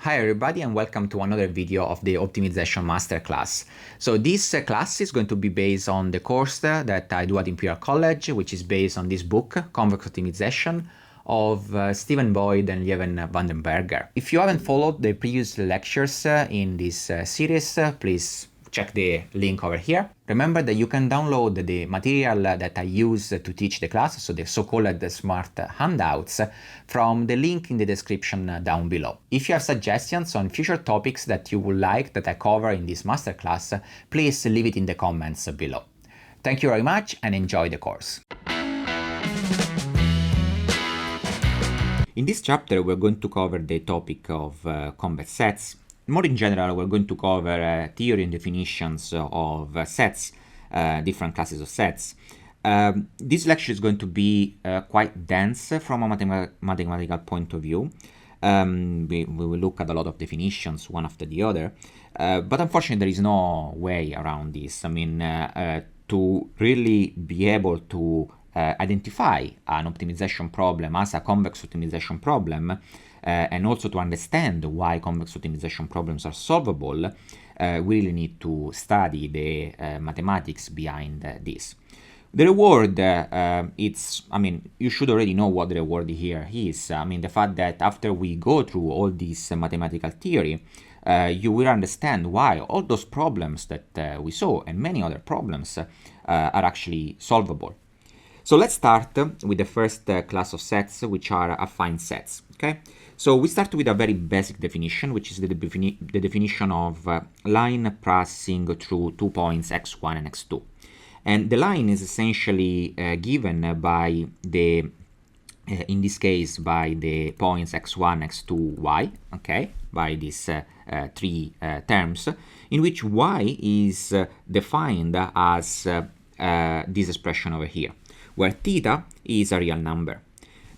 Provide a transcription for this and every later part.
Hi everybody and welcome to another video of the Optimization Masterclass. So this class is going to be based on the course that I do at Imperial College, which is based on this book, Convex Optimization, of Stephen Boyd and Lieven Vandenberger. If you haven't followed the previous lectures in this series, please check the link over here. Remember that you can download the material that I use to teach the class, so the so-called smart handouts, from the link in the description down below. If you have suggestions on future topics that you would like that I cover in this masterclass, please leave it in the comments below. Thank you very much and enjoy the course. In this chapter, we're going to cover the topic of convex sets. More in general, we're going to cover theory and definitions of sets, different classes of sets. This lecture is going to be quite dense from a mathematical point of view. We will look at a lot of definitions, one after the other. But unfortunately, there is no way around this. I mean, to really be able to identify an optimization problem as a convex optimization problem, and also to understand why convex optimization problems are solvable, we really need to study the mathematics behind this. The reward, you should already know what the reward here is. I mean, the fact that after we go through all this mathematical theory, you will understand why all those problems that we saw and many other problems are actually solvable. So let's start with the first class of sets, which are affine sets. Okay, so we start with a very basic definition, which is the definition of line passing through 2 points x1 and x2. And the line is essentially given by the, in this case, by the points x1, x2, y, okay, by these three terms, in which y is defined as this expression over here, where theta is a real number.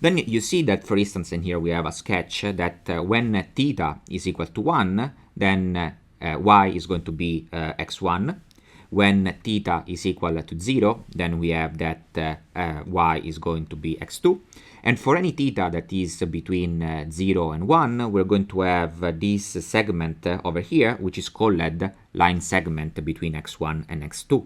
Then you see that, for instance, in here we have a sketch that when theta is equal to 1, then y is going to be x1. When theta is equal to 0, then we have that y is going to be x2. And for any theta that is between 0 and 1, we're going to have this segment over here, which is called line segment between x1 and x2.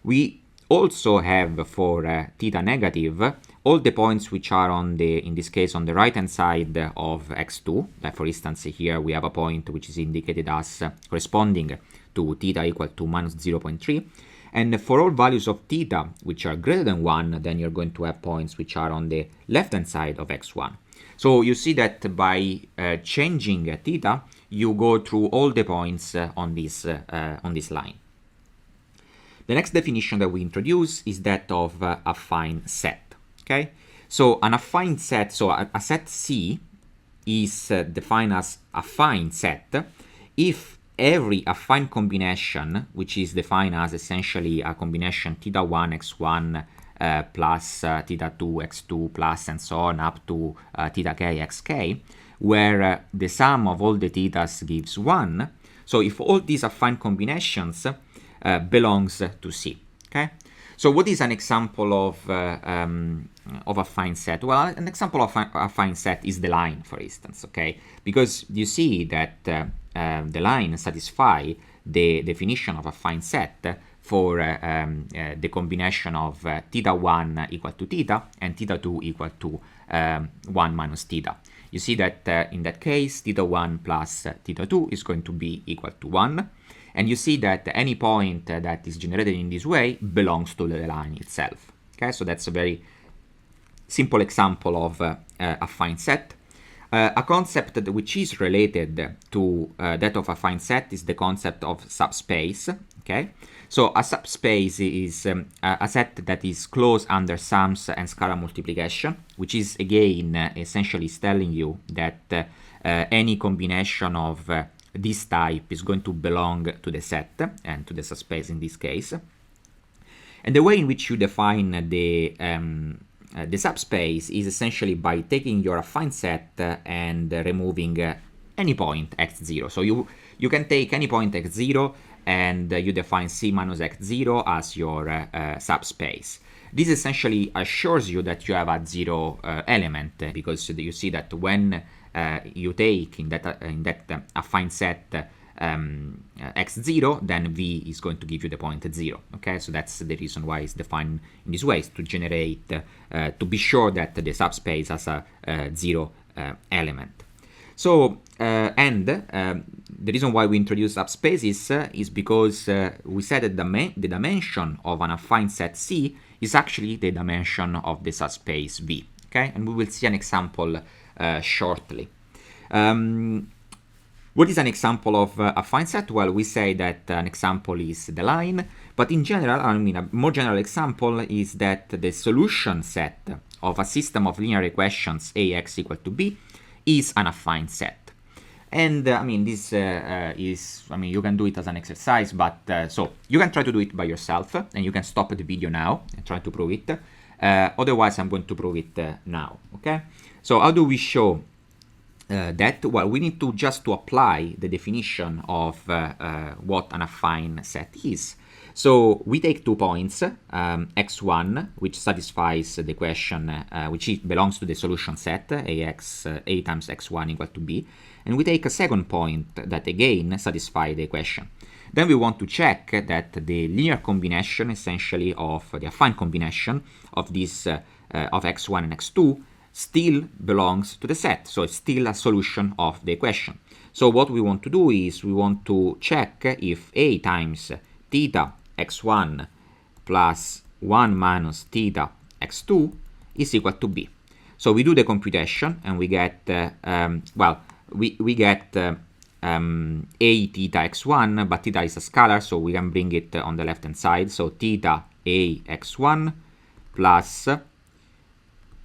We also have for theta negative all the points which are on the, in this case, on the right hand side of x2. Like for instance, here we have a point which is indicated as corresponding to theta equal to minus 0.3. And for all values of theta which are greater than 1, then you're going to have points which are on the left hand side of x1. So you see that by changing theta, you go through all the points on this line. The next definition that we introduce is that of a affine set. Okay, so an affine set, so a set C is defined as a affine set if every affine combination, which is defined as essentially a combination theta 1 x1 plus theta 2 x2 plus and so on up to theta k xk, where the sum of all the thetas gives 1. So if all these affine combinations belongs to C. Okay, so what is an example of affine set? Well, an example of affine set is the line, for instance. Okay, because you see that the line satisfies the definition of affine set for the combination of theta 1 equal to theta and theta 2 equal to 1 minus theta. You see that in that case, theta 1 plus theta 2 is going to be equal to 1. And you see that any point that is generated in this way belongs to the line itself. Okay, so that's a very simple example of a affine set. A concept which is related to that of affine set is the concept of subspace. Okay, so a subspace is a set that is closed under sums and scalar multiplication, which is again essentially telling you that any combination of this type is going to belong to the set and to the subspace in this case. And the way in which you define the subspace is essentially by taking your affine set and removing any point x0. So you can take any point x0 and you define C minus x0 as your subspace. This essentially assures you that you have a zero element, because you see that when you take in that affine set x0, then v is going to give you the point 0. Okay, so that's the reason why it's defined in this way, is to generate, to be sure that the subspace has a zero element. So, the reason why we introduce subspaces is because we said that the dimension of an affine set C is actually the dimension of the subspace V. Okay, and we will see an example shortly. What is an example of a affine set? Well, we say that an example is the line, but in general, I mean, a more general example is that the solution set of a system of linear equations Ax equal to b is an affine set. And I mean, this you can do it as an exercise, but so you can try to do it by yourself, and you can stop the video now and try to prove it. Otherwise, I'm going to prove it now, okay? So how do we show that? Well, we need to just apply the definition of what an affine set is. So we take 2 points, x1, which satisfies the equation, which belongs to the solution set, a times x1 equal to b, and we take a second point that again satisfies the equation. Then we want to check that the linear combination, essentially of the affine combination of this of x1 and x2, still belongs to the set, so it's still a solution of the equation. So what we want to do is we want to check if a times theta x1 plus 1 minus theta x2 is equal to b. So we do the computation and we get, we get a theta x1, but theta is a scalar, so we can bring it on the left hand side. So theta a x1 plus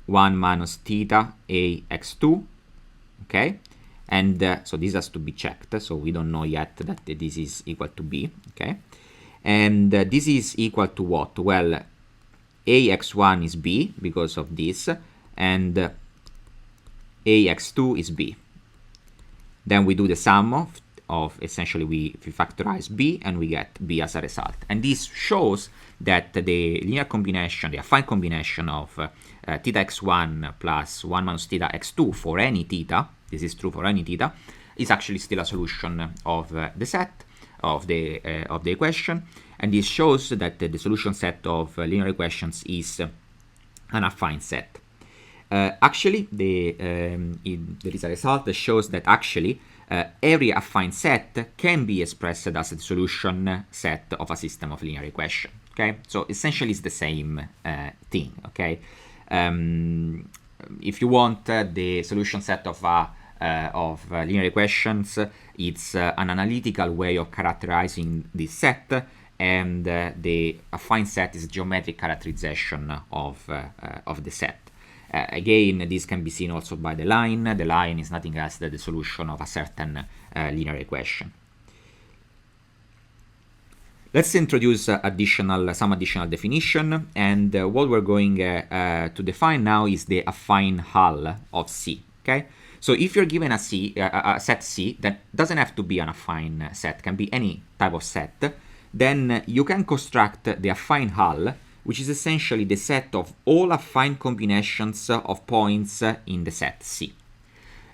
1 minus theta a x2, okay? And so this has to be checked, so we don't know yet that this is equal to b, okay? And this is equal to what? Well, ax1 is b because of this, and ax2 is b. Then we do the sum of essentially we factorize b and we get b as a result. And this shows that the linear combination, the affine combination of theta x1 plus 1 minus theta x2 for any theta, this is true for any theta, is actually still a solution of the set of the equation, and this shows that the solution set of linear equations is an affine set. Actually, there is a result that shows that actually every affine set can be expressed as a solution set of a system of linear equation. Okay, so essentially it's the same thing. Okay, if you want the solution set of linear equations, it's an analytical way of characterizing this set, and the affine set is a geometric characterization of the set. Again, this can be seen also by the line. The line is nothing else than the solution of a certain linear equation. Let's introduce some additional definition, and what we're going to define now is the affine hull of C. Okay, so if you're given a set C that doesn't have to be an affine set, can be any type of set, then you can construct the affine hull, which is essentially the set of all affine combinations of points in the set C.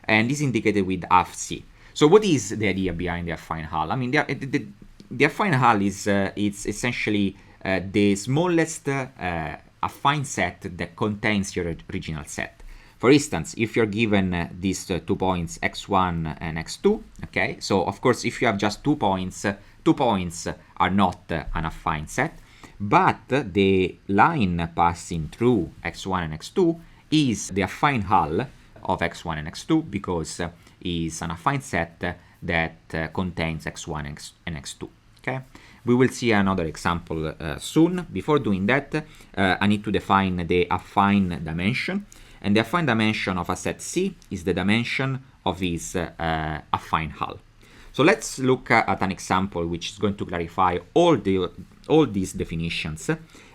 And this is indicated with aff C. So what is the idea behind the affine hull? I mean, the affine hull is it's essentially the smallest affine set that contains your original set. For instance, if you're given these 2 points x1 and x2, okay, so of course if you have just 2 points are not an affine set, but the line passing through x1 and x2 is the affine hull of x1 and x2 because is an affine set that contains x1 and x2. Okay, we will see another example soon. Before doing that, I need to define the affine dimension, and the affine dimension of a set C is the dimension of its affine hull. So let's look at an example which is going to clarify all these definitions,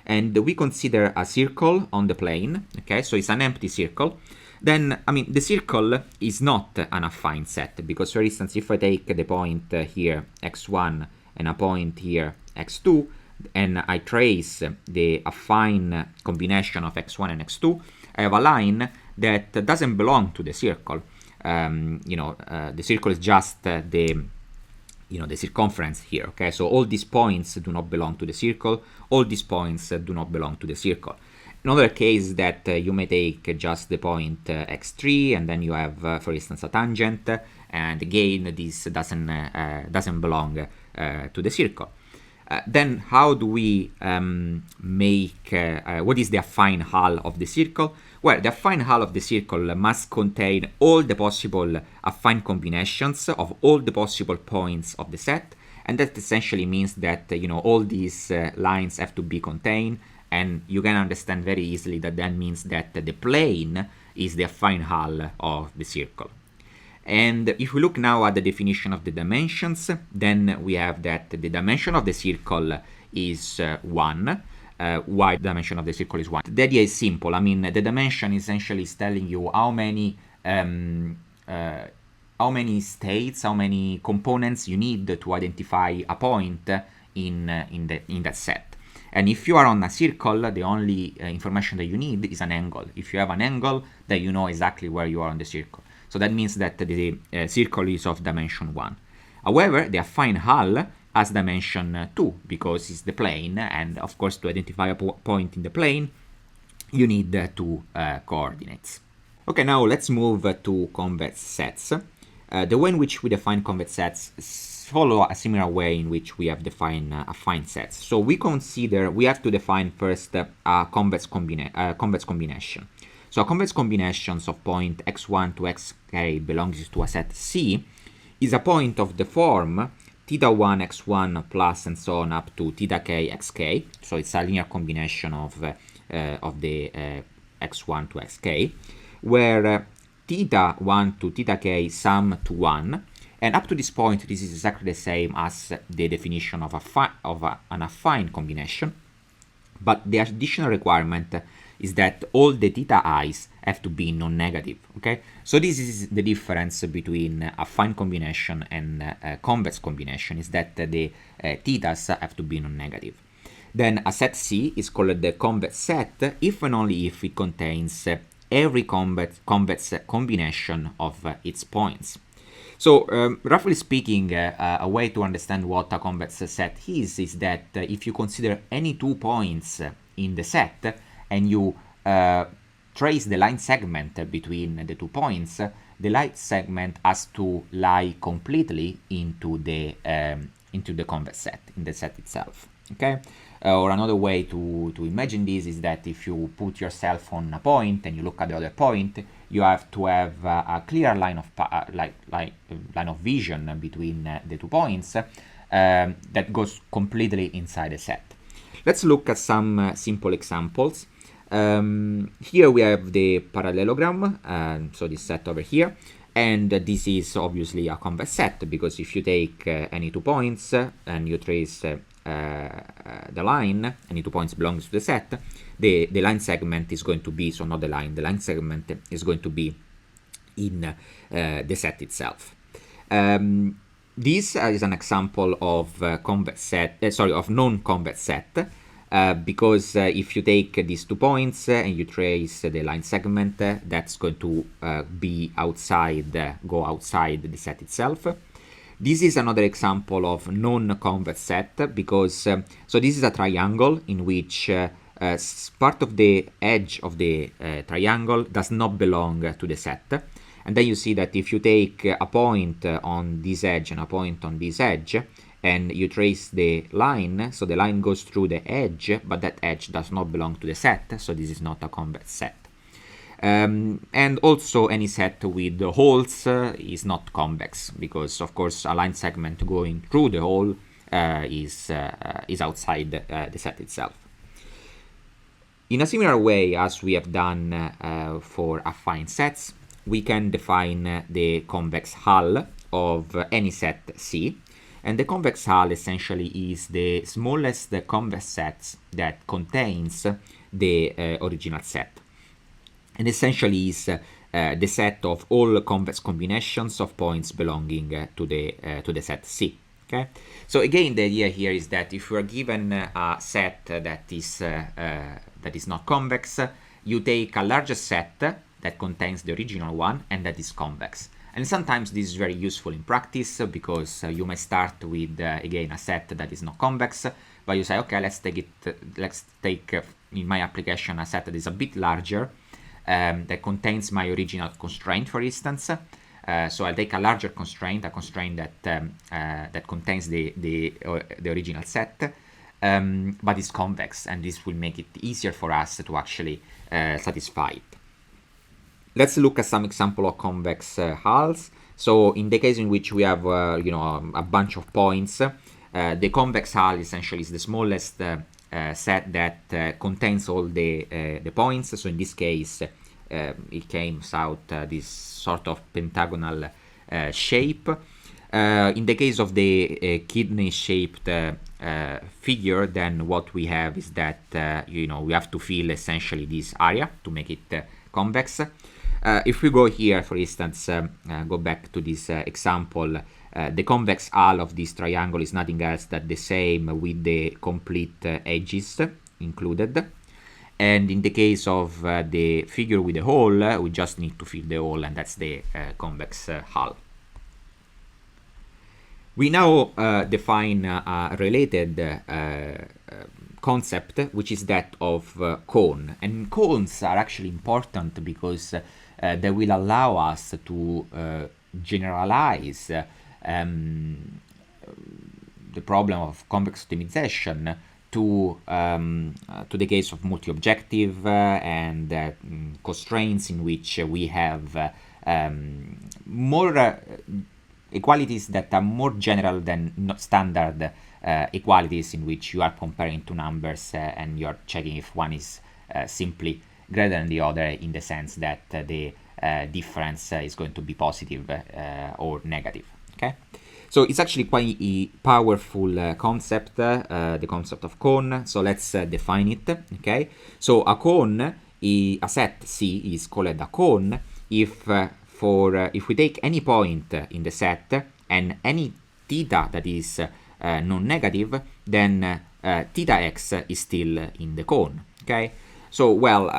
and we consider a circle on the plane. Okay, so it's an empty circle. Then, I mean, the circle is not an affine set because, for instance, if I take the point here x1 and a point here x2, and I trace the affine combination of x1 and x2, I have a line that doesn't belong to the circle. The circle is just the circumference here, okay? So all these points do not belong to the circle, all these points do not belong to the circle. Another case is that you may take just the point x3, and then you have, for instance, a tangent, and again, this doesn't belong to the circle. Then how do we make, what is the affine hull of the circle? Well, the affine hull of the circle must contain all the possible affine combinations of all the possible points of the set, and that essentially means that all these lines have to be contained, and you can understand very easily that that means that the plane is the affine hull of the circle. And if we look now at the definition of the dimensions, then we have that the dimension of the circle is 1. Why the dimension of the circle is 1? The idea is simple. I mean, the dimension essentially is telling you how many states, how many components you need to identify a point in that set. And if you are on a circle, the only information that you need is an angle. If you have an angle, then you know exactly where you are on the circle. So that means that the circle is of dimension 1. However, the affine hull has dimension 2 because it's the plane, and of course to identify a point in the plane, you need 2 coordinates. Okay, now let's move to convex sets. The way in which we define convex sets follow a similar way in which we have defined affine sets. So we have to define first a convex combination. So a convex combinations of point x1 to xk belongs to a set C is a point of the form θ1 x1 plus and so on up to θk xk. So it's a linear combination of the x1 to xk, where θ1 to θk sum to 1. And up to this point, this is exactly the same as the definition of an affine combination. But the additional requirement is that all the θi's have to be non-negative, okay? So this is the difference between affine combination and convex combination, is that the θ's have to be non-negative. Then a set C is called the convex set if and only if it contains every convex combination of its points. So, roughly speaking, a way to understand what a convex set is that if you consider any 2 points in the set and you trace the line segment between the 2 points, the line segment has to lie completely into the convex set, in the set itself. Okay? Or another way to imagine this is that if you put yourself on a point and you look at the other point, you have to have a clear line of vision between the 2 points that goes completely inside the set. Let's look at some simple examples. Here we have the parallelogram, so this set over here, and this is obviously a convex set because if you take any 2 points and you trace the line, any 2 points belongs to the set, the line segment is going to be, so not the line segment is going to be in the set itself. This is an example of of non-convex set, because if you take these 2 points and you trace the line segment, that's going to go outside the set itself. This is another example of non-convex set because, so this is a triangle in which part of the edge of the triangle does not belong to the set. And then you see that if you take a point on this edge and a point on this edge, and you trace the line, so the line goes through the edge, but that edge does not belong to the set, so this is not a convex set. And also any set with holes is not convex, because of course a line segment going through the hole is outside the set itself. In a similar way as we have done for affine sets, we can define the convex hull of any set C. And the convex hull essentially is the smallest convex set that contains the original set. And essentially is the set of all convex combinations of points belonging to the set C. Okay, so again, the idea here is that if you are given a set that is not convex, you take a larger set that contains the original one and that is convex. And sometimes this is very useful in practice because you may start with again a set that is not convex, but you say, okay, let's take in my application a set that is a bit larger that contains my original constraint, for instance. So I'll take a larger constraint, a constraint that contains the original set, but is convex, and this will make it easier for us to actually satisfy it. Let's look at some example of convex hulls. So in the case in which we have a bunch of points, the convex hull essentially is the smallest set that contains all the points. So in this case, it came out this sort of pentagonal shape. In the case of the kidney-shaped figure, then what we have is that we have to fill essentially this area to make it convex. If we go here, for instance, go back to this example, the convex hull of this triangle is nothing else than the same with the complete edges included. And in the case of the figure with the hole, we just need to fill the hole, and that's the convex hull. We now define a related concept, which is that of cone. And cones are actually important because they will allow us to generalize the problem of convex optimization to the case of multi-objective and constraints in which we have more equalities that are more general than not standard equalities in which you are comparing two numbers and you're checking if one is simply greater than the other, in the sense that the difference is going to be positive or negative. Okay, so it's actually quite a powerful concept, the concept of cone. So let's define it. Okay, so a cone, a set C is called a cone if we take any point in the set and any theta that is non-negative, then theta x is still in the cone. Okay, so well,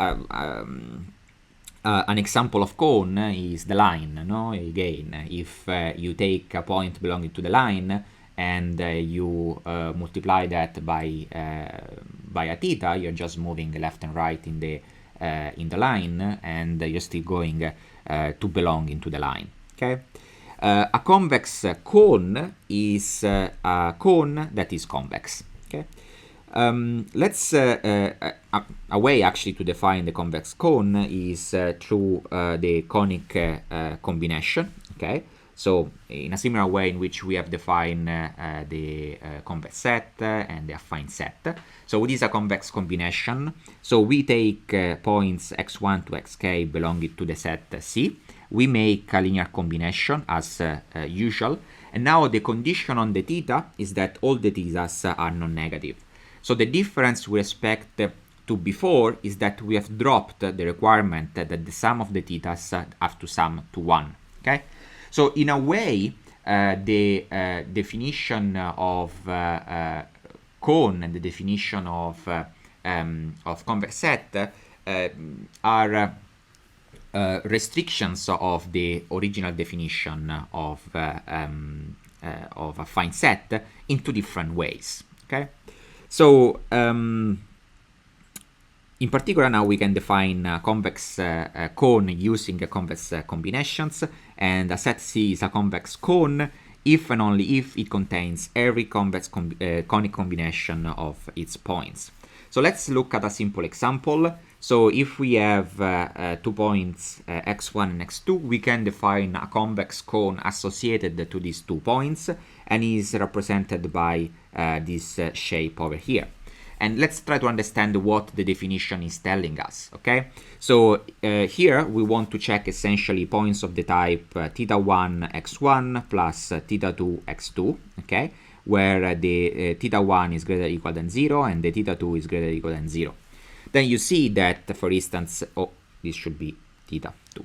an example of cone is the line. No, again, if you take a point belonging to the line and you multiply that by a theta, you're just moving left and right in the line, and you're still going to belong into the line. Okay, a convex cone is a cone that is convex. Okay, let's a way actually to define the convex cone is through the conic combination. Okay, so in a similar way in which we have defined the convex set and the affine set. So what is a convex combination? So we take points x1 to xk belonging to the set C. We make a linear combination as usual. And now the condition on the theta is that all the thetas are non-negative. So the difference with respect to before is that we have dropped the requirement that the sum of the thetas have to sum to 1. Okay? So in a way, the definition of cone and the definition of convex set are restrictions of the original definition of affine set in two different ways. Okay, so in particular, now we can define a convex cone using convex combinations, and a set C is a convex cone if and only if it contains every convex conic combination of its points. So let's look at a simple example. So if we have 2 points x1 and x2, we can define a convex cone associated to these 2 points, and is represented by this shape over here. And let's try to understand what the definition is telling us. Okay, so here we want to check essentially points of the type theta 1 x1 plus theta 2 x2. Okay, where the theta 1 is greater or equal than 0 and the theta 2 is greater or equal than 0. Then you see that, for instance, this should be theta 2.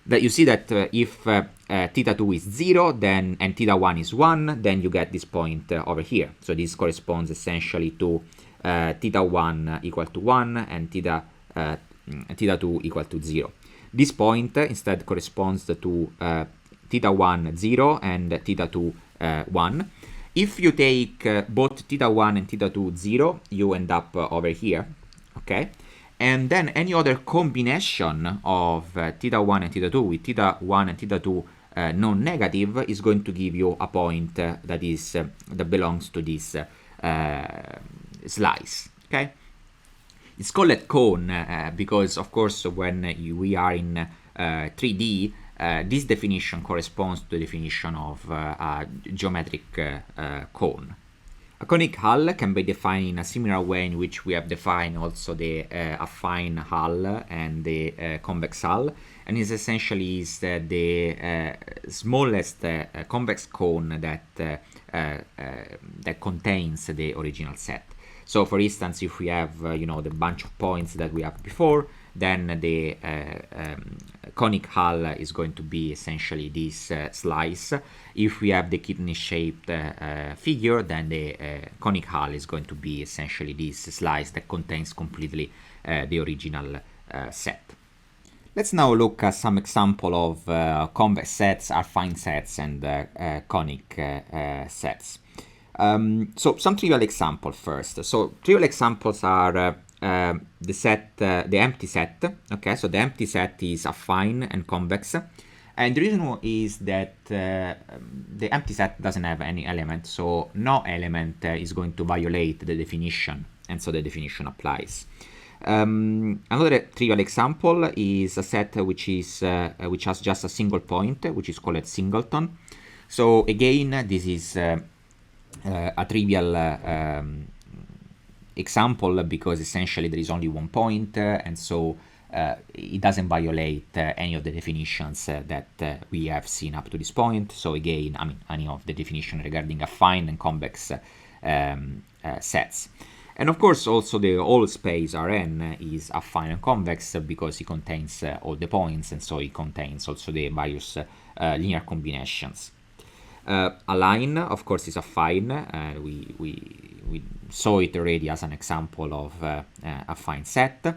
that you see that if theta 2 is 0 then and theta 1 is 1, then you get this point over here. So this corresponds essentially to theta 1 equal to 1 and theta 2 equal to 0. This point instead corresponds to theta 1 0 and theta 2 1. If you take both theta 1 and theta 2 0, you end up over here, okay? And then any other combination of theta 1 and theta 2 with theta 1 and theta 2 non-negative is going to give you a point that belongs to this slice, okay? It's called a cone because, of course, when we are in 3D, this definition corresponds to the definition of a geometric cone. A conic hull can be defined in a similar way in which we have defined also the affine hull and the convex hull, and is essentially the smallest convex cone that contains the original set. So, for instance, if we have the bunch of points that we have before, then the conic hull is going to be essentially this slice. If we have the kidney-shaped figure, then the conic hull is going to be essentially this slice that contains completely the original set. Let's now look at some example of convex sets, affine sets, and conic sets. So some trivial examples first. So trivial examples are the empty set. Okay, so the empty set is affine and convex, and the reason is that the empty set doesn't have any element, so no element is going to violate the definition, and so the definition applies. Another trivial example is a set which has just a single point, which is called singleton. So again, this is a trivial example because essentially there is only one point, and so it doesn't violate any of the definitions that we have seen up to this point. So again, I mean, any of the definition regarding affine and convex sets. And of course also the whole space Rn is affine and convex because it contains all the points, and so it contains also the various linear combinations. A line, of course, is affine. We saw it already as an example of affine set.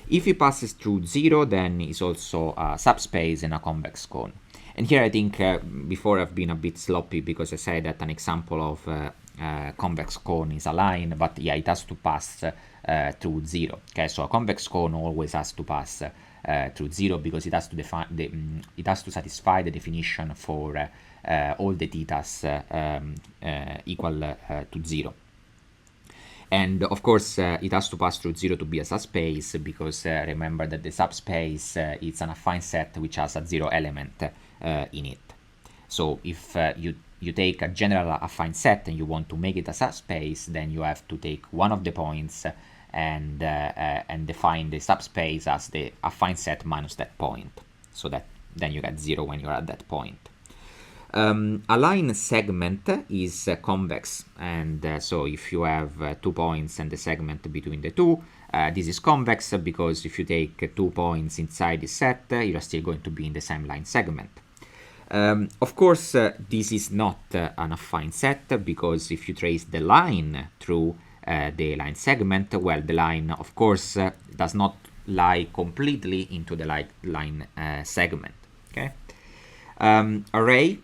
If it passes through 0, then it's also a subspace in a convex cone. And here I think before I've been a bit sloppy because I said that an example of convex cone is a line, but yeah, it has to pass through 0. Okay, so a convex cone always has to pass through 0 because it has to it has to satisfy the definition for all the thetas equal to 0. And of course it has to pass through 0 to be a subspace because remember that the subspace is an affine set which has a 0 element in it. So if you take a general affine set and you want to make it a subspace, then you have to take one of the points and define the subspace as the affine set minus that point, so that then you get 0 when you're at that point. A line segment is convex, and so if you have 2 points and the segment between the two, this is convex because if you take 2 points inside the set, you're still going to be in the same line segment. Of course, this is not an affine set because if you trace the line through the line segment, well, the line, of course, does not lie completely into the line segment. Okay. Array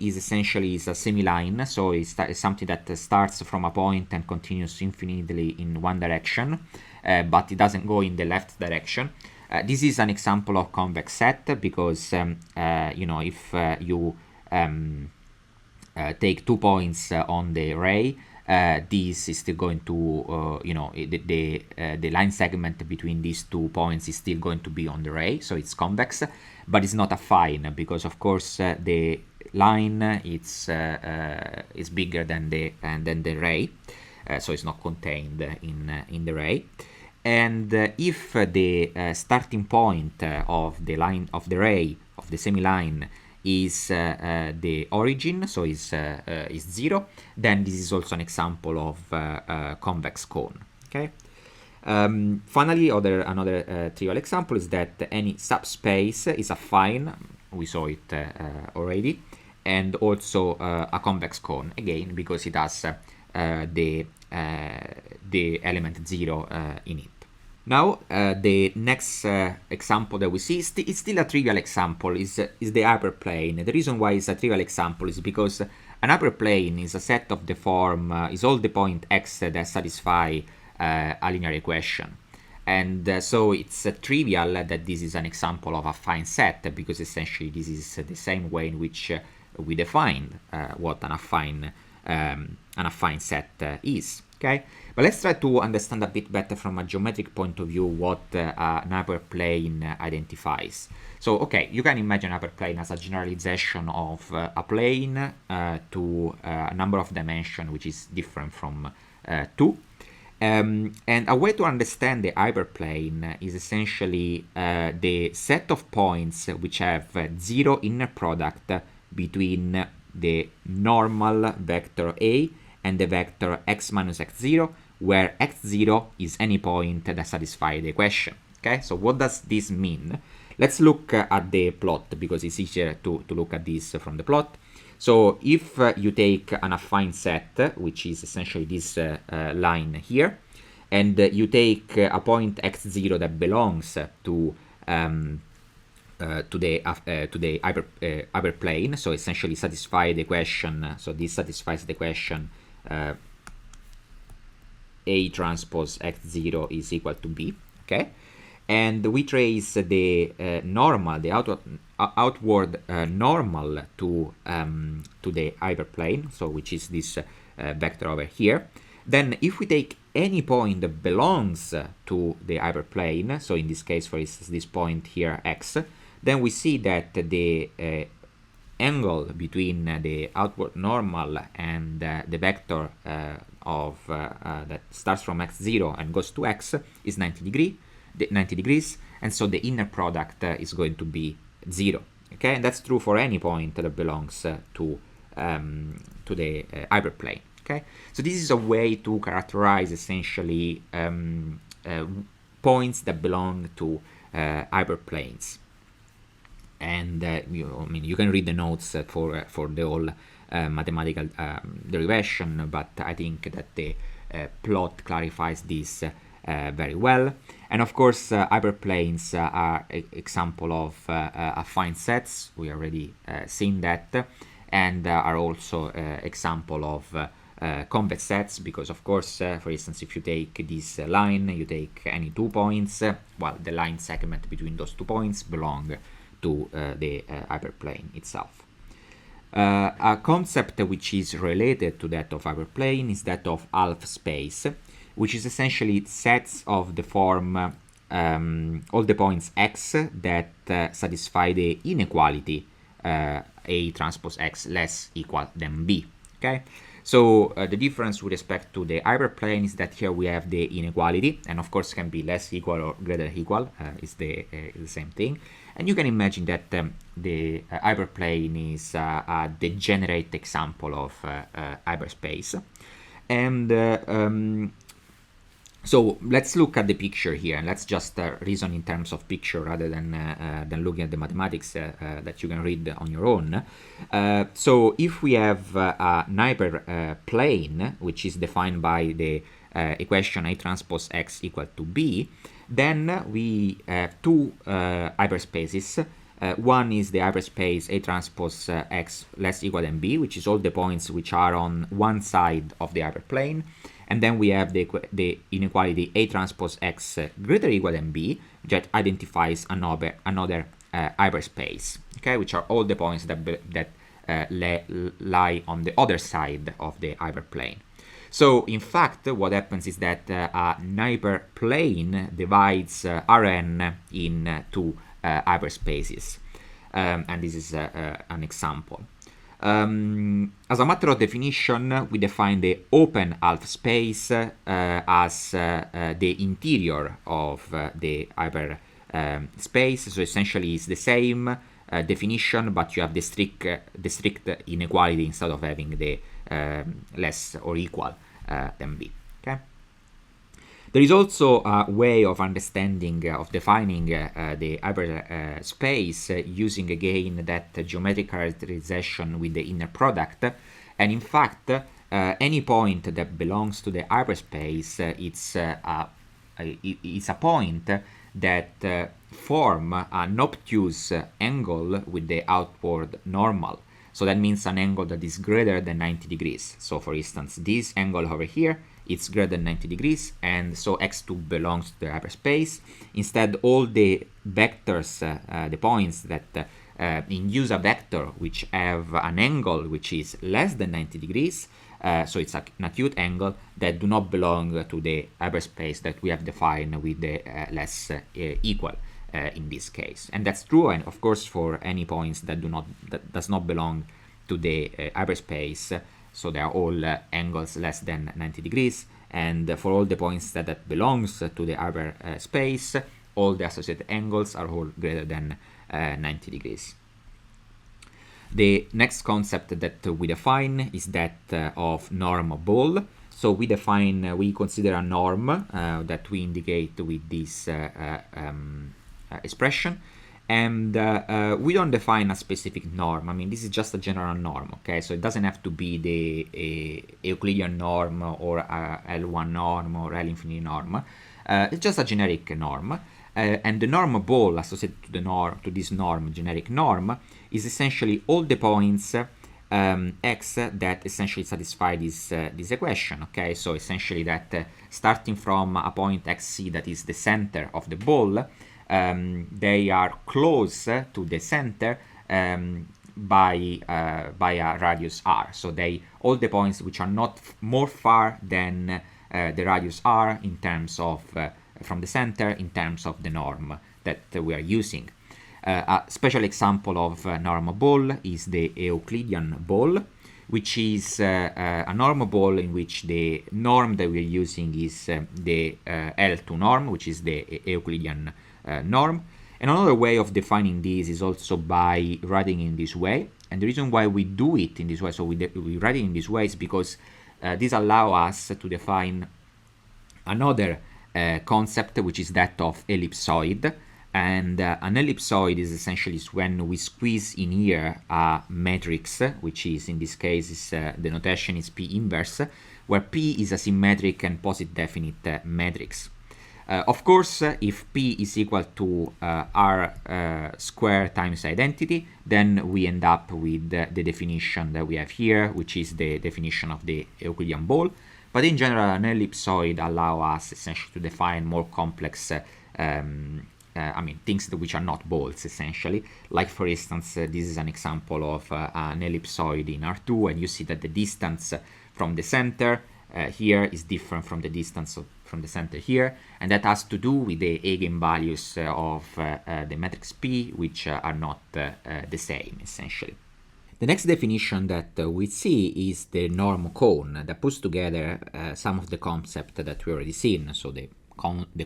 is essentially a semi-line, so it's something that starts from a point and continues infinitely in one direction, but it doesn't go in the left direction. This is an example of convex set because if you take 2 points on the array, this is still going to the line segment between these 2 points is still going to be on the array, so it's convex, but it's not affine because of course the line is bigger than the array, so it's not contained in the array. And if the starting point of the line of the array of the semi-line is the origin, so is 0, then this is also an example of convex cone. Okay. Finally, another trivial example is that any subspace is affine. We saw it already, and also a convex cone, again because it has the element 0 in it. Now, the next example that we see is still a trivial example, is the hyperplane. The reason why it's a trivial example is because an hyperplane is a set of the form, is all the point x that satisfy a linear equation. And so it's trivial that this is an example of a affine set, because essentially this is the same way in which we define what an affine set is. Okay, but let's try to understand a bit better from a geometric point of view what an hyperplane identifies. So, okay, you can imagine a hyperplane as a generalization of a plane to a number of dimensions which is different from 2. And a way to understand the hyperplane is essentially the set of points which have 0 inner product between the normal vector A and the vector x minus x0, where x0 is any point that satisfies the equation. Okay, so what does this mean? Let's look at the plot, because it's easier to look at this from the plot. So if you take an affine set, which is essentially this line here, and you take a point x0 that belongs to the hyperplane, so essentially satisfy the equation. So this satisfies the equation A transpose x0 is equal to B. Okay, and we trace the normal, the outward normal to the hyperplane, so which is this vector over here. Then if we take any point that belongs to the hyperplane, so in this case, for instance, this point here, x, then we see that the angle between the outward normal and the vector that starts from x0 and goes to x is 90 degrees, and so the inner product is going to be 0. Okay, and that's true for any point that belongs to the hyperplane. Okay, so this is a way to characterize essentially points that belong to hyperplanes. And you can read the notes for the whole mathematical derivation, but I think that the plot clarifies this very well. And of course, hyperplanes are an example of affine sets. We already seen that, and are also example of convex sets, because of course, for instance, if you take this line, you take any 2 points, well, the line segment between those 2 points belong to the hyperplane itself. A concept which is related to that of hyperplane is that of half space, which is essentially sets of the form all the points x that satisfy the inequality A transpose x less equal than B. Okay, so the difference with respect to the hyperplane is that here we have the inequality, and of course can be less equal or greater equal, is the same thing. And you can imagine that the hyperplane is a degenerate example of hyperspace. And so let's look at the picture here, and let's just reason in terms of picture rather than looking at the mathematics that you can read on your own. So if we have an hyperplane, which is defined by the equation A transpose x equal to B, then we have 2 hyperspaces. One is the hyperspace A transpose x less equal than B, which is all the points which are on one side of the hyperplane. And then we have the inequality A transpose x greater or equal than B, that identifies another hyperspace, okay, which are all the points that lie on the other side of the hyperplane. So in fact, what happens is that a hyperplane divides Rn in 2 hyperspaces, and this is an example. As a matter of definition, we define the open half space as the interior of the hyper space. So essentially it's the same definition, but you have the strict inequality instead of having the less or equal than B. Okay. There is also a way of understanding, of defining the hyperspace using again that geometric characterization with the inner product. And in fact, any point that belongs to the hyperspace, it's a point that form an obtuse angle with the outward normal. So that means an angle that is greater than 90 degrees. So for instance, this angle over here, it's greater than 90 degrees, and so x2 belongs to the hyperspace. Instead, all the vectors, the points that induce a vector which have an angle which is less than 90 degrees, so it's an acute angle, that do not belong to the hyperspace that we have defined with the less equal in this case. And that's true, and of course, for any points that does not belong to the hyperspace. So they are all angles less than 90 degrees, and for all the points that belongs to the hyperspace, all the associated angles are all greater than 90 degrees. The next concept that we define is that of norm ball. So we consider a norm that we indicate with this expression, and we don't define a specific norm. I mean, this is just a general norm, okay? So it doesn't have to be the Euclidean norm or L1 norm or L infinity norm. It's just a generic norm. And the norm ball associated to this norm, generic norm, is essentially all the points x that essentially satisfy this equation, okay? So essentially that starting from a point xc that is the center of the ball, they are close to the center by a radius r. So all the points which are not more far than the radius r in terms of from the center in terms of the norm that we are using. A special example of norm ball is the Euclidean ball, which is a norm ball in which the norm that we're using is the L2 norm, which is the Euclidean norm. And another way of defining this is also by writing in this way. And the reason why we do it in this way, so we write it in this way, is because this allows us to define another concept, which is that of ellipsoid. And an ellipsoid is essentially when we squeeze in here a matrix, which is in this case the notation is P inverse, where P is a symmetric and positive definite matrix. Of course, if P is equal to R square times identity, then we end up with the definition that we have here, which is the definition of the Euclidean ball. But in general, an ellipsoid allows us essentially to define more complex things which are not balls, essentially. Like, for instance, this is an example of an ellipsoid in R2, and you see that the distance from the center here is different from the distance from the center here, and that has to do with the eigenvalues of the matrix P, which are not the same, essentially. The next definition that we see is the norm cone, that puts together some of the concepts that we already seen, so the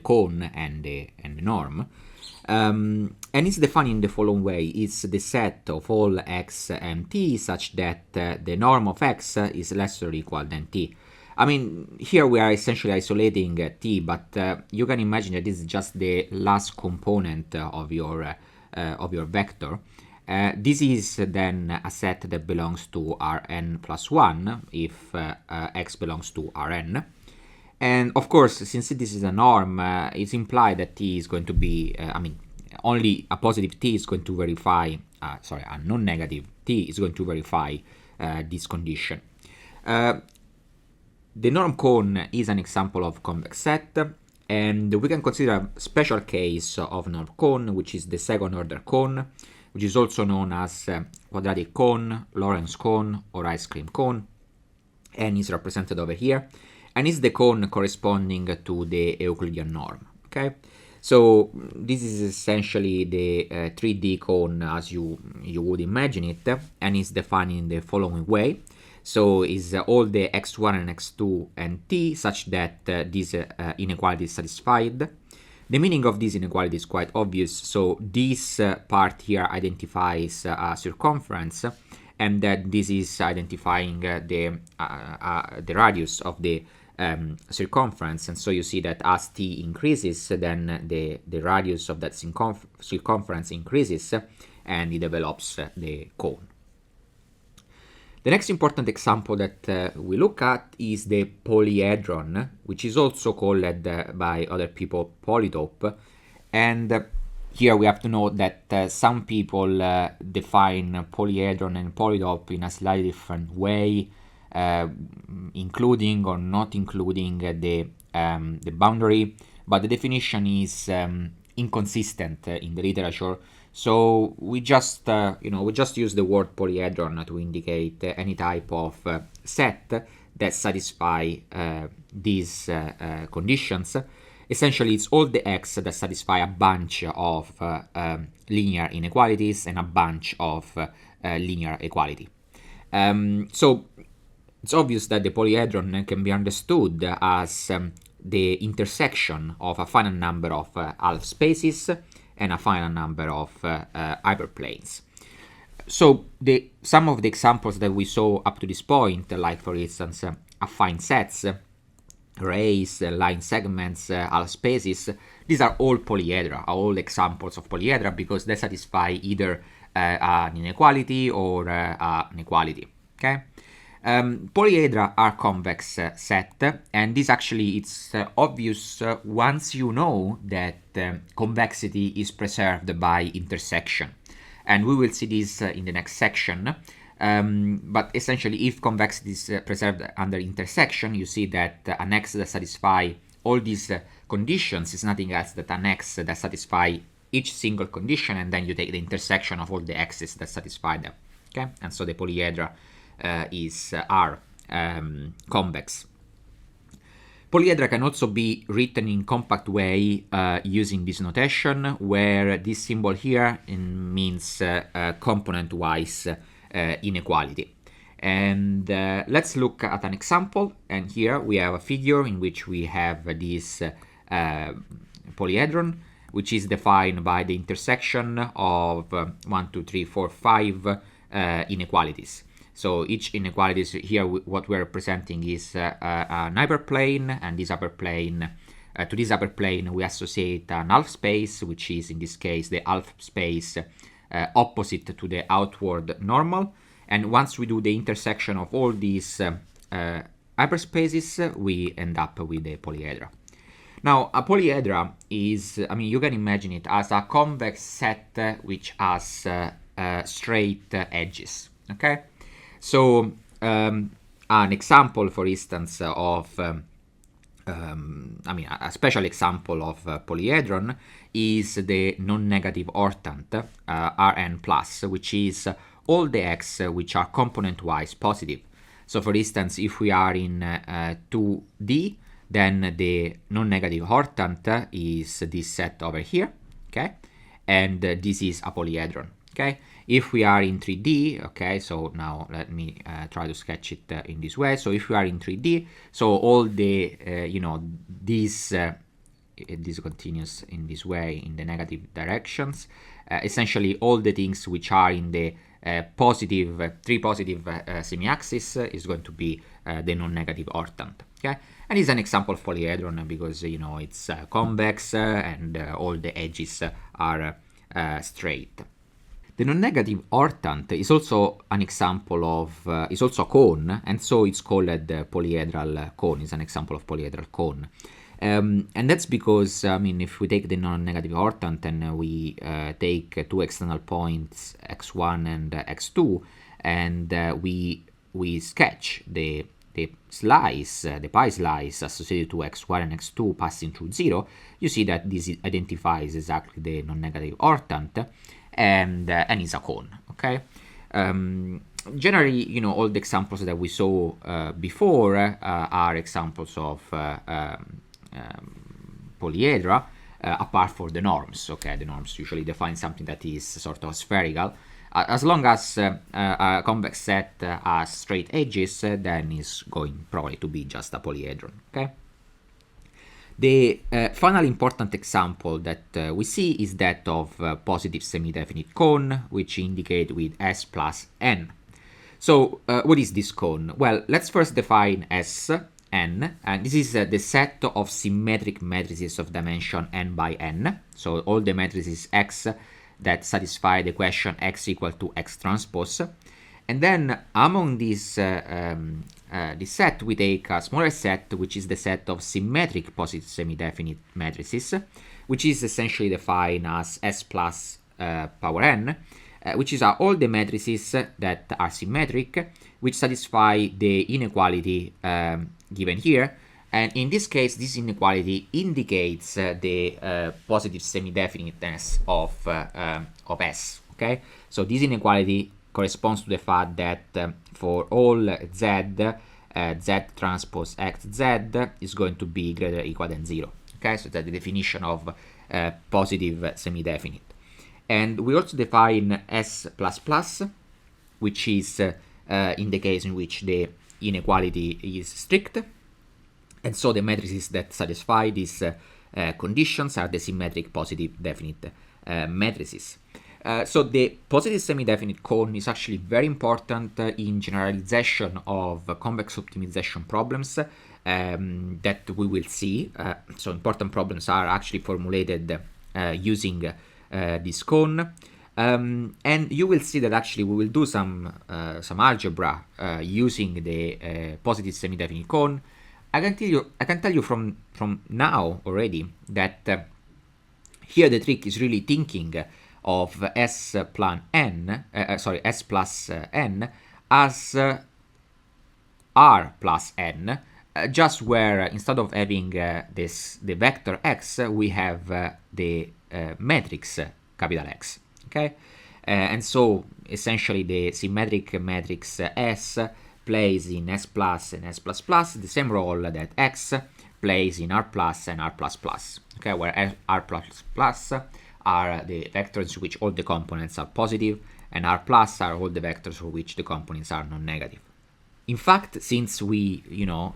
cone and the norm. And it's defined in the following way. It's the set of all x and t such that the norm of x is less or equal than t. I mean, here we are essentially isolating t, but you can imagine that this is just the last component of your vector. This is then a set that belongs to Rn plus 1 if x belongs to Rn. And of course, since this is a norm, it's implied that t is going to be, only a positive t is going to verify, a non-negative t is going to verify this condition. The norm cone is an example of convex set, and we can consider a special case of norm cone, which is the second order cone, which is also known as quadratic cone, Lorentz cone, or ice cream cone, and is represented over here, and is the cone corresponding to the Euclidean norm. Okay, so this is essentially the 3D cone as you would imagine it, and is defined in the following way. So is all the x1 and x2 and t such that this inequality is satisfied. The meaning of this inequality is quite obvious. So this part here identifies a circumference, and that this is identifying the radius of the circumference, and so you see that as t increases, then the radius of that circumference increases, and it develops the cone. The next important example that we look at is the polyhedron, which is also called by other people polytope. And here we have to note that some people define polyhedron and polytope in a slightly different way, including or not including the boundary, but the definition is inconsistent in the literature. So we just use the word polyhedron to indicate any type of set that satisfy these conditions. Essentially, it's all the x that satisfy a bunch of linear inequalities and a bunch of linear equality. So it's obvious that the polyhedron can be understood as the intersection of a finite number of half spaces and a finite number of hyperplanes. So some of the examples that we saw up to this point, like for instance affine sets, arrays, line segments, half spaces, these are all polyhedra, are all examples of polyhedra because they satisfy either an inequality or an equality. Okay. Polyhedra are convex set, and this actually it's obvious once you know that convexity is preserved by intersection, and we will see this in the next section. But essentially, if convexity is preserved under intersection, you see that an x that satisfy all these conditions is nothing else than an x that satisfy each single condition, and then you take the intersection of all the x's that satisfy them. Okay, and so the polyhedra are convex. Polyhedra can also be written in compact way using this notation, where this symbol here means component-wise inequality. And let's look at an example. And here we have a figure in which we have this polyhedron, which is defined by the intersection of 1, 2, 3, 4, 5 inequalities. So each inequality here, what we're representing is an hyperplane, and this hyperplane, to this hyperplane we associate an half space, which is in this case the half space opposite to the outward normal. And once we do the intersection of all these hyperspaces, we end up with a polyhedra. Now, a polyhedra is, you can imagine it as a convex set which has straight edges. Okay. So an example, for instance, of a special example of polyhedron is the non-negative hortant Rn plus, which is all the x which are component-wise positive. So, for instance, if we are in 2D, then the non-negative hortant is this set over here, okay, and this is a polyhedron. Okay, if we are in 3D, okay, so now let me try to sketch it in this way. So if we are in 3D, so all the, this continues in this way in the negative directions. Essentially, all the things which are in the three positive semi-axis is going to be the non-negative hortant. Okay, and it's an example of polyhedron because it's convex and all the edges are straight. The non-negative hortant is also an example of, is also a cone, and so it's called the polyhedral cone. It's an example of polyhedral cone. And that's because, if we take the non-negative hortant and we take two external points, x1 and x2, and we sketch the slice, the pi slice associated to x1 and x2 passing through 0, you see that this identifies exactly the non-negative hortant, and is a cone. Okay. Generally, all the examples that we saw before are examples of polyhedra, apart from the norms. Okay, the norms usually define something that is sort of spherical. As long as a convex set has straight edges, then it's going probably to be just a polyhedron. Okay. The final important example that we see is that of positive semi-definite cone, which indicate with S plus N. So what is this cone? Well, let's first define S. n, and this is the set of symmetric matrices of dimension n by n. So all the matrices X that satisfy the equation X equal to X transpose. And then among this set, we take a smaller set, which is the set of symmetric positive semi-definite matrices, which is essentially defined as S plus power n, which is all the matrices that are symmetric, which satisfy the inequality given here. And in this case, this inequality indicates the positive semi-definiteness of S. Okay, so this inequality corresponds to the fact that for all z, z transpose xz is going to be greater or equal than 0. Okay, so that's the definition of positive semi-definite. And we also define S++, which is in the case in which the inequality is strict. And so the matrices that satisfy these conditions are the symmetric positive definite matrices. So the positive semi-definite cone is actually very important in generalization of convex optimization problems that we will see. So important problems are actually formulated using this cone. And you will see that actually we will do some algebra using the positive semi-definite cone. I can tell you from now already that here the trick is really thinking of S plus n as R plus n, just where instead of having the vector x, we have the matrix capital X. Okay, and so essentially the symmetric matrix S plays in S plus and S plus plus the same role that X plays in R plus and R plus plus. Okay, where R plus plus are the vectors in which all the components are positive, and R plus are all the vectors for which the components are non-negative. In fact, since we know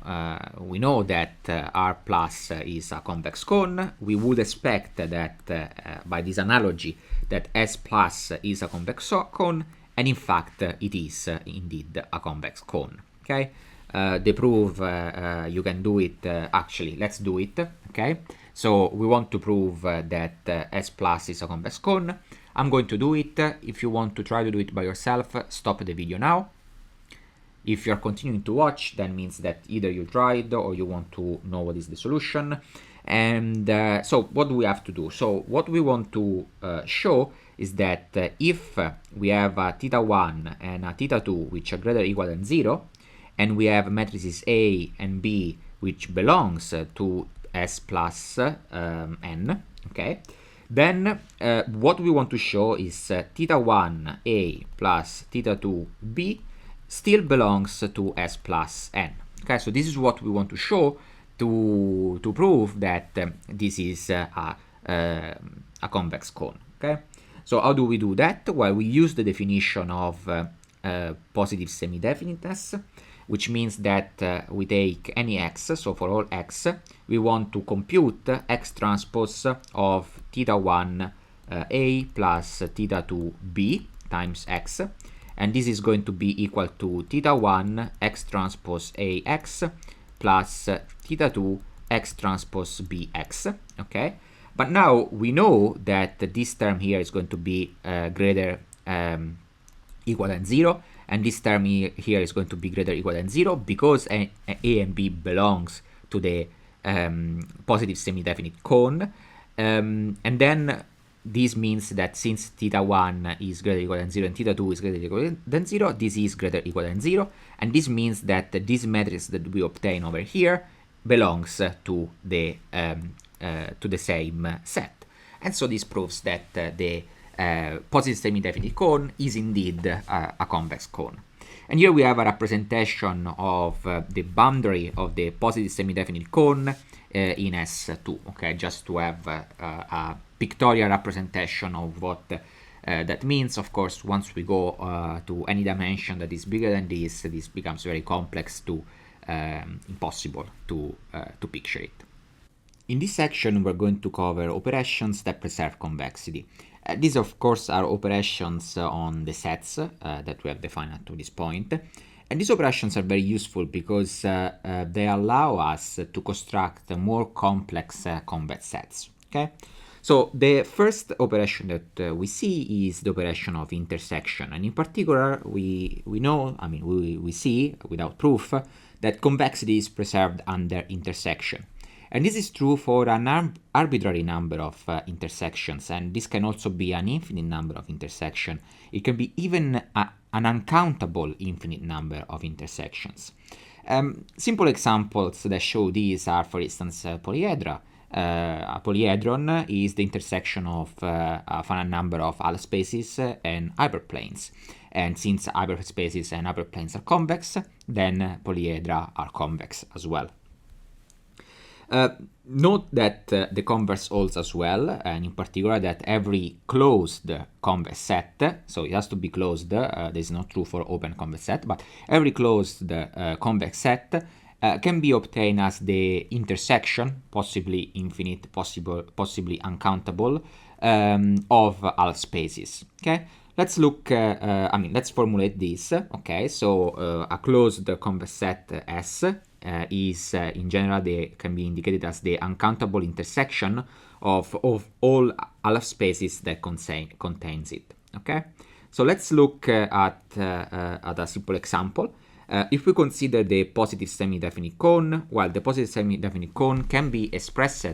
that R plus is a convex cone, we would expect that by this analogy that S plus is a convex cone, and in fact it is indeed a convex cone. Okay, the proof you can do it actually. Let's do it. Okay, so we want to prove that S plus is a convex cone. I'm going to do it. If you want to try to do it by yourself, stop the video now. If you're continuing to watch, that means that either you tried or you want to know what is the solution. And so what do we have to do? So what we want to show is that if we have a θ1 and a θ2 which are greater or equal than 0, and we have matrices A and B which belongs to S plus n, okay, then what we want to show is θ1 A plus θ2 B still belongs to S plus n. Okay, so this is what we want to show to prove that this is a convex cone. Okay, so how do we do that? Well, we use the definition of positive semi-definiteness, which means that we take any x, so for all x, we want to compute x transpose of θ1 A plus θ2 B times x, and this is going to be equal to θ1 x transpose AX plus θ2 x transpose BX. Okay, but now we know that this term here is going to be greater equal than 0, and this term here is going to be greater equal than 0 because A and B belongs to the positive semi-definite cone, and then this means that since θ1 is greater equal than 0 and θ2 is greater equal than 0, this is greater equal than 0, and this means that this matrix that we obtain over here belongs to the same set. And so this proves that the positive semi-definite cone is indeed a convex cone. And here we have a representation of the boundary of the positive semi-definite cone in S2, okay, just to have a pictorial representation of what that means. Of course, once we go to any dimension that is bigger than this becomes very complex to impossible to picture it. In this section, we're going to cover operations that preserve convexity. These, of course, are operations on the sets that we have defined up to this point. And these operations are very useful because they allow us to construct more complex convex sets. Okay, so the first operation that we see is the operation of intersection, and in particular, we know, I mean, we see without proof that convexity is preserved under intersection. And this is true for an arbitrary number of intersections, and this can also be an infinite number of intersections. It can be even an uncountable infinite number of intersections. Simple examples that show these are, for instance, polyhedra. A polyhedron is the intersection of a finite number of Hall spaces and hyperplanes. And since hyperspaces and hyperplanes are convex, then polyhedra are convex as well. Note that the converse holds as well, and in particular that every closed convex set, so it has to be closed, this is not true for open convex set, but every closed convex set can be obtained as the intersection, possibly infinite, possibly uncountable, of Hall spaces. Okay, let's look. Let's formulate this. Okay, so a closed convex set S is in general can be indicated as the uncountable intersection of all Hall spaces that contains it. Okay, so let's look at a simple example. If we consider the positive semi-definite cone, well, the positive semi-definite cone can be expressed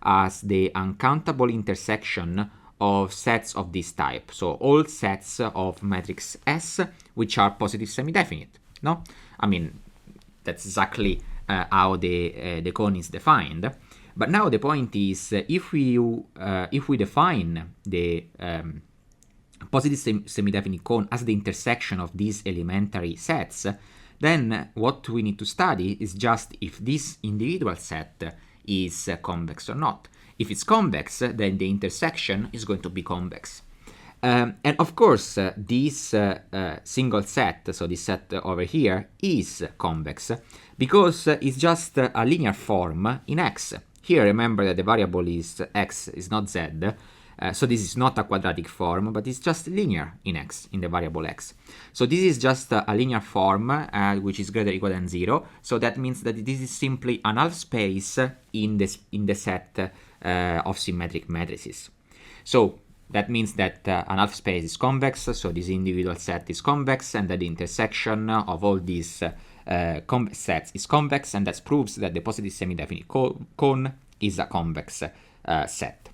as the uncountable intersection of sets of this type. So all sets of matrix S which are positive semi-definite. No, I mean that's exactly how the cone is defined. But now the point is, if we define the positive semi-definite cone as the intersection of these elementary sets, then what we need to study is just if this individual set is convex or not. If it's convex, then the intersection is going to be convex. And of course, this single set, so this set over here, is convex because it's just a linear form in X. Here, remember that the variable is X, is not Z. So this is not a quadratic form, but it's just linear in X, in the variable X. So this is just a linear form which is greater or equal than 0. So that means that this is simply an Hall space in the set of symmetric matrices. So that means that an Hall space is convex, so this individual set is convex, and that the intersection of all these convex sets is convex, and that proves that the positive semi-definite cone is a convex set.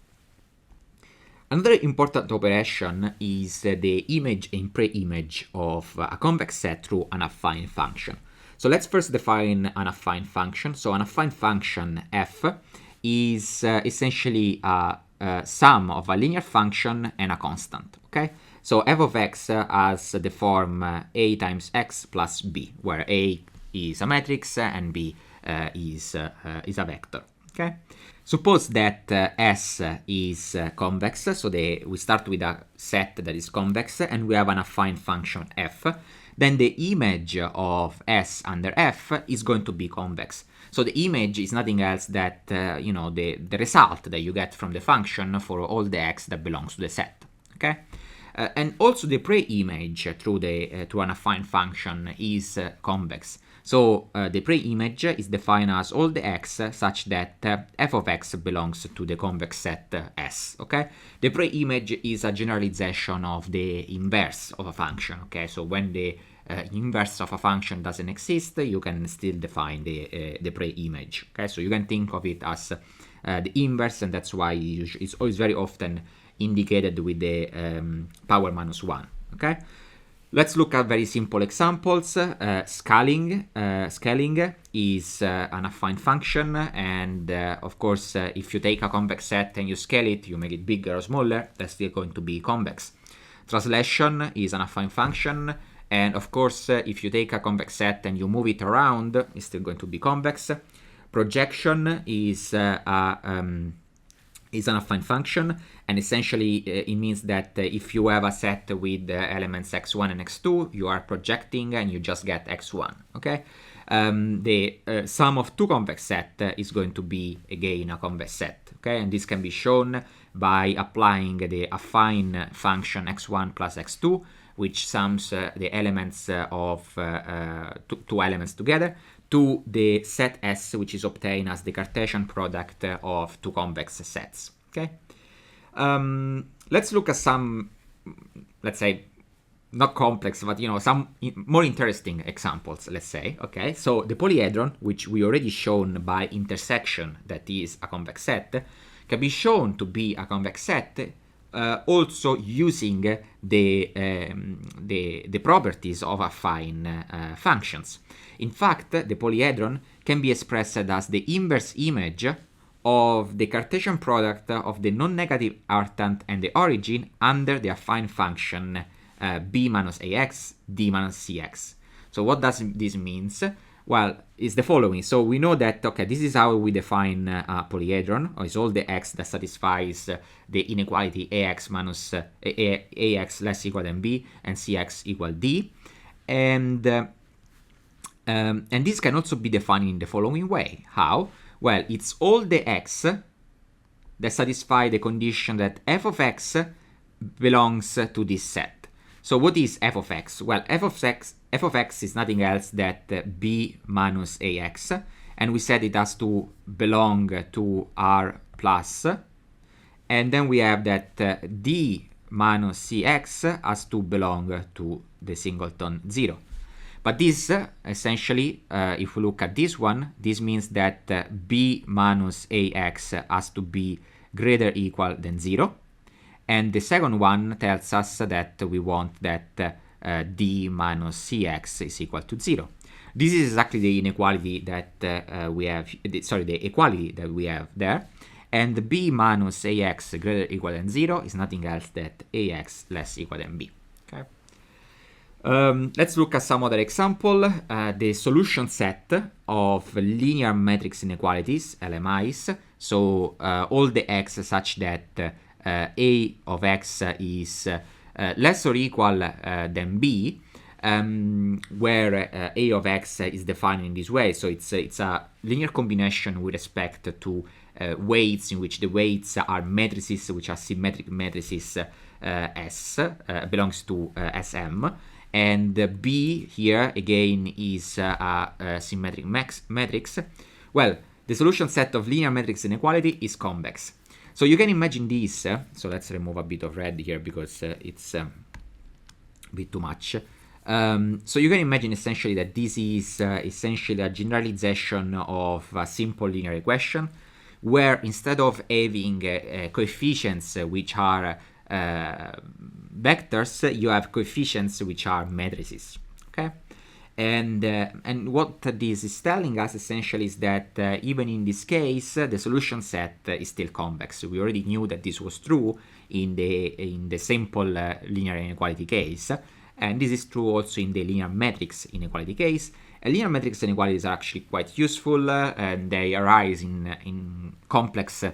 Another important operation is the image and pre-image of a convex set through an affine function. So let's first define an affine function. So an affine function f is essentially a sum of a linear function and a constant. Okay, so f of x has the form a times x plus b, where a is a matrix and b is a vector. Okay, suppose that S is convex, so we start with a set that is convex and we have an affine function f, then the image of S under f is going to be convex. So the image is nothing else that the result that you get from the function for all the x that belongs to the set. Okay, and also the pre-image through an affine function is convex. So the pre-image is defined as all the x such that f of x belongs to the convex set S. Okay, the pre-image is a generalization of the inverse of a function. Okay, so when the inverse of a function doesn't exist, you can still define the pre-image. Okay, so you can think of it as the inverse, and that's why it's always very often indicated with the power minus 1. Okay, let's look at very simple examples. Scaling is an affine function, and of course, if you take a convex set and you scale it, you make it bigger or smaller, that's still going to be convex. Translation is an affine function, and of course, if you take a convex set and you move it around, it's still going to be convex. Projection is an affine function, and essentially it means that if you have a set with elements x1 and x2, you are projecting and you just get x1. Okay, the sum of two convex set is going to be again a convex set. Okay, and this can be shown by applying the affine function x1 plus x2, which sums the elements of two elements together, to the set S, which is obtained as the Cartesian product of two convex sets. Okay. Let's look at some, let's say, not complex, but some more interesting examples, let's say. Okay, so the polyhedron, which we already shown by intersection that is a convex set, can be shown to be a convex set also using the properties of affine functions. In fact, the polyhedron can be expressed as the inverse image of the Cartesian product of the non-negative arctant and the origin under the affine function b minus ax d minus cx. So what does this means? Well, it's the following. So we know that, okay, this is how we define a polyhedron, or it's all the x that satisfies the inequality ax minus ax less equal than b and cx equal d. And this can also be defined in the following way. How? Well, it's all the x that satisfy the condition that f of x belongs to this set. So what is f of x? Well, f of x is nothing else that b minus ax, and we said it has to belong to R plus, and then we have that d minus cx has to belong to the singleton 0. But this, essentially, if we look at this one, this means that b minus ax has to be greater or equal than 0. And the second one tells us that we want that d minus cx is equal to 0. This is exactly the inequality that we have, the equality that we have there. And b minus ax greater or equal than 0 is nothing else than ax less equal than b. Okay. Let's look at some other example. The solution set of linear matrix inequalities, LMIs. So all the x such that a of x is less or equal than b, where a of x is defined in this way. So it's a linear combination with respect to weights, in which the weights are matrices which are symmetric matrices S, belongs to Sm, and B here again is a symmetric matrix. Well, the solution set of linear matrix inequality is convex. So you can imagine this, so let's remove a bit of red here because it's a bit too much. So you can imagine essentially that this is essentially a generalization of a simple linear equation, where instead of having coefficients which are vectors, you have coefficients which are matrices. Okay. And what this is telling us essentially is that even in this case, the solution set is still convex. We already knew that this was true in the simple linear inequality case, and this is true also in the linear matrix inequality case. Linear matrix inequalities are actually quite useful, and they arise in complex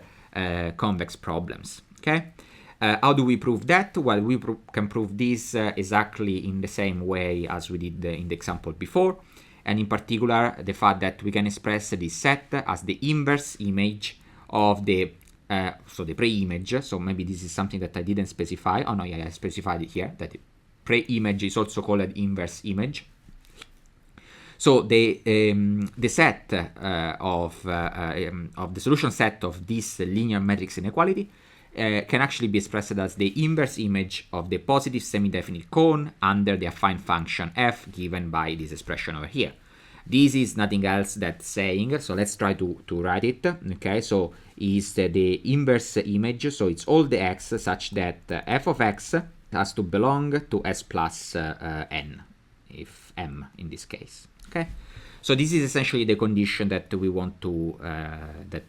convex problems. Okay. How do we prove that? Well, we can prove this exactly in the same way as we did in the example before, and in particular the fact that we can express this set as the inverse image of the pre-image. So maybe this is something that I didn't specify. Oh no, yeah, I specified it here, that pre-image is also called inverse image. So the set of the solution set of this linear matrix inequality can actually be expressed as the inverse image of the positive semidefinite cone under the affine function f given by this expression over here. This is nothing else than saying, so let's try to write it. Okay, so is the inverse image, so it's all the x such that f of x has to belong to s plus n, if m in this case. Okay, so this is essentially the condition that we want to that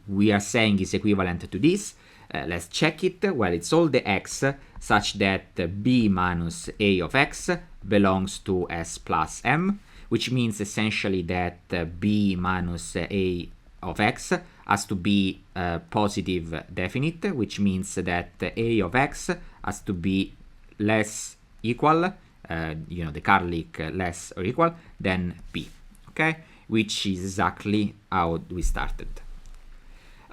we are saying is equivalent to this. Let's check it. Well, it's all the x such that b minus a of x belongs to s plus m, which means essentially that b minus a of x has to be positive definite, which means that a of x has to be less equal, the Karlik less or equal than b, okay, which is exactly how we started.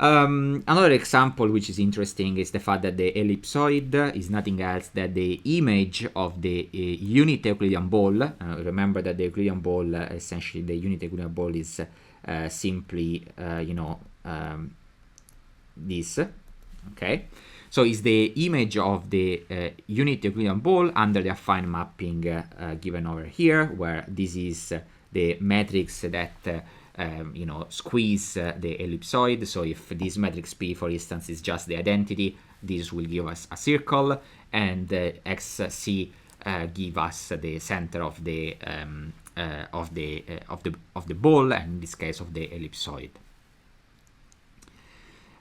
Another example which is interesting is the fact that the ellipsoid is nothing else than the image of the unit Euclidean ball. Remember that the Euclidean ball, essentially the unit Euclidean ball is simply, this, okay? So it's the image of the unit Euclidean ball under the affine mapping given over here, where this is the matrix that squeeze the ellipsoid. So if this matrix P, for instance, is just the identity, this will give us a circle, and XC give us the center of the ball, and in this case of the ellipsoid.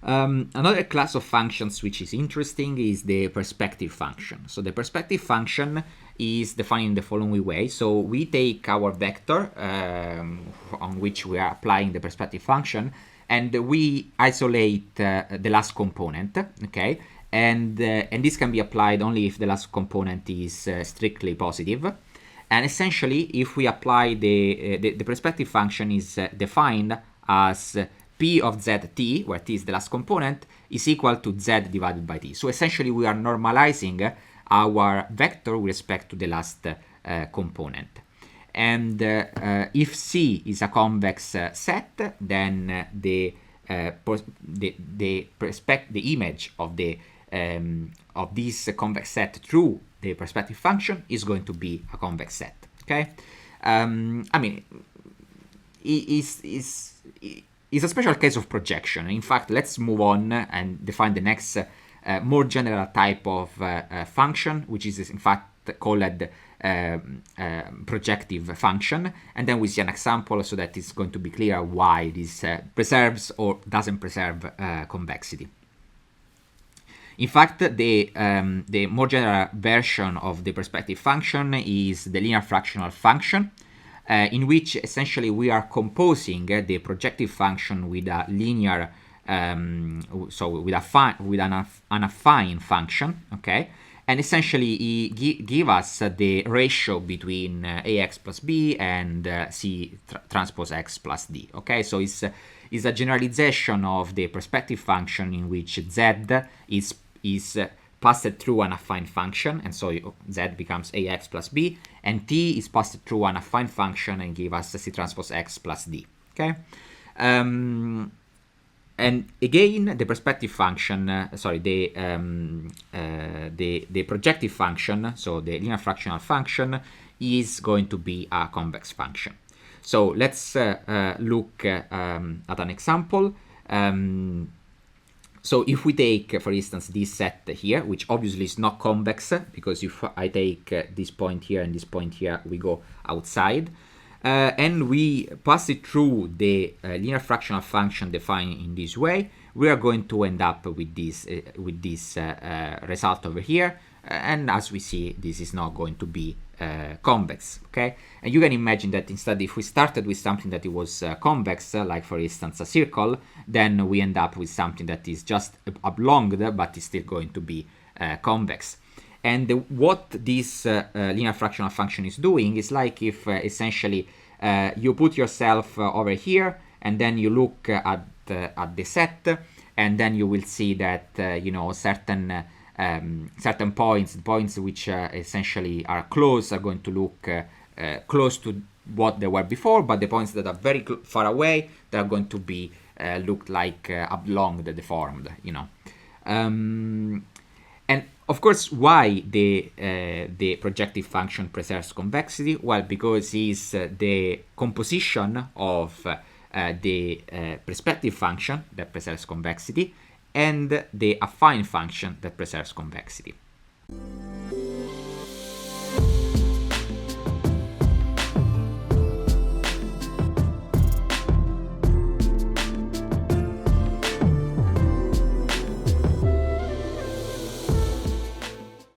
Another class of functions which is interesting is the perspective function. So the perspective function is defined in the following way. So we take our vector on which we are applying the perspective function, and we isolate the last component, okay? And this can be applied only if the last component is strictly positive. And essentially, if we apply the perspective function is defined as P of zt, where t is the last component, is equal to z divided by t. So essentially we are normalizing our vector with respect to the last component. And if C is a convex set, then the image of this convex set through the perspective function is going to be a convex set. Okay, I mean, it's a special case of projection. In fact, let's move on and define the next more general type of function, which is in fact called projective function. And then we see an example so that it's going to be clear why this preserves or doesn't preserve convexity. In fact, the more general version of the perspective function is the linear fractional function, in which essentially we are composing the projective function with a linear, so with an affine function, okay? And essentially give us the ratio between ax plus b and c transpose x plus d, okay? So it's a generalization of the perspective function in which z is passed through an affine function, and so z becomes ax plus b, and t is passed through an affine function and give us c transpose x plus d, okay? And again, the perspective function, the projective function, so the linear fractional function, is going to be a convex function. So let's look at an example. So if we take, for instance, this set here, which obviously is not convex, because if I take this point here and this point here, we go outside, and we pass it through the linear fractional function defined in this way, we are going to end up with this result over here. And as we see, this is not going to be convex, okay? And you can imagine that instead, if we started with something that it was convex, like for instance a circle, then we end up with something that is just oblonged, but is still going to be convex. And what this linear fractional function is doing is like if essentially you put yourself over here, and then you look at the set, and then you will see that certain points which essentially are close are going to look close to what they were before, but the points that are very far away, they are going to be look like oblonged, deformed, and of course, why the projective function preserves convexity? Well, because it's the composition of the perspective function that preserves convexity and the affine function that preserves convexity.